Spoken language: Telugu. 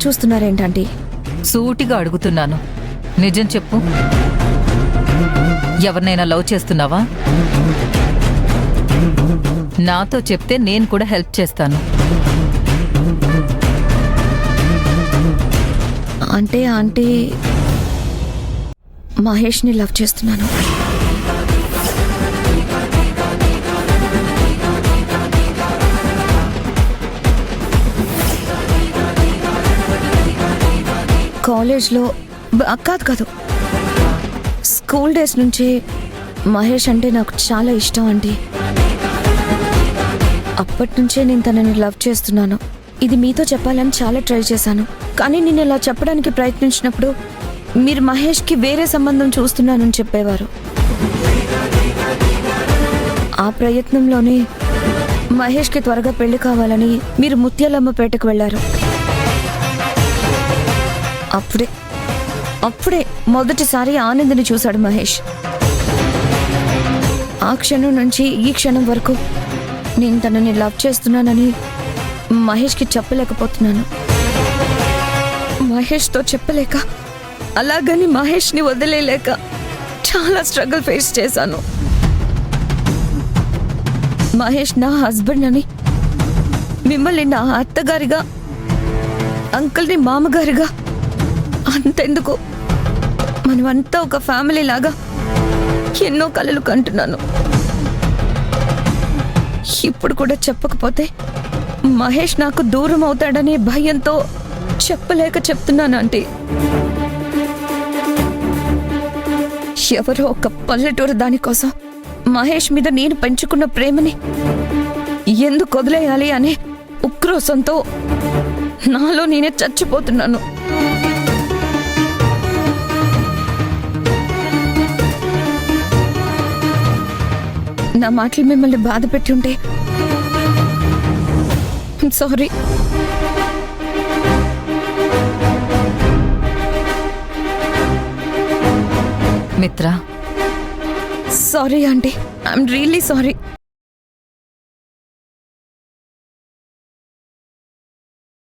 చూస్తున్నారేంటంటీ? సూటిగా అడుగుతున్నాను, నిజం చెప్పు. ఎవరినైనా లవ్ చేస్తున్నావా? నాతో చెప్తే నేను కూడా హెల్ప్ చేస్తాను. అంటే ఆంటీ, మహేష్ని లవ్ చేస్తున్నాను. కాలేజ్లో కాదు, స్కూల్ డేస్ నుంచి మహేష్ అంటే నాకు చాలా ఇష్టం అండి. అప్పటి నుంచే నేను తనని లవ్ చేస్తున్నాను. ఇది మీతో చెప్పాలని చాలా ట్రై చేశాను, కానీ నేను ఇలా చెప్పడానికి ప్రయత్నించినప్పుడు మీరు మహేష్కి వేరే సంబంధం చూస్తున్నానని చెప్పేవారు. ఆ ప్రయత్నంలోనే మహేష్కి త్వరగా పెళ్లి కావాలని మీరు ముత్యాలమ్మపేటకు వెళ్లారు. అప్పుడే మొదటిసారి ఆనందని చూశాడు మహేష్. ఆ క్షణం నుంచి ఈ క్షణం వరకు నేను తనని లవ్ చేస్తున్నానని మహేష్కి చెప్పలేకపోతున్నాను. మహేష్తో చెప్పలేక, అలాగని మహేష్ని వదిలేలేక చాలా స్ట్రగుల్ ఫేస్ చేశాను. మహేష్ నా హస్బెండ్ అని, మిమ్మల్ని నా అత్తగారిగా, అంకుల్ని మామగారిగా, అంతెందుకు మనమంతా ఒక ఫ్యామిలీ లాగా ఎన్నో కలలు కంటున్నాను. ఇప్పుడు కూడా చెప్పకపోతే మహేష్ నాకు దూరం అవుతాడనే భయంతో చెప్పలేక చెప్తున్నాను ఆంటీ. ఎవరో ఒక పల్లెటూరు దానికోసం మహేష్ మీద నేను పెంచుకున్న ప్రేమని ఎందుకు వదిలేయాలి అనే ఉక్రోషంతో నాలో నేనే చచ్చిపోతున్నాను. నా మాటలు మిమ్మల్ని బాధ పెట్టి ఉంటే సారీ. మిత్ర, sorry aunty, I'm really sorry.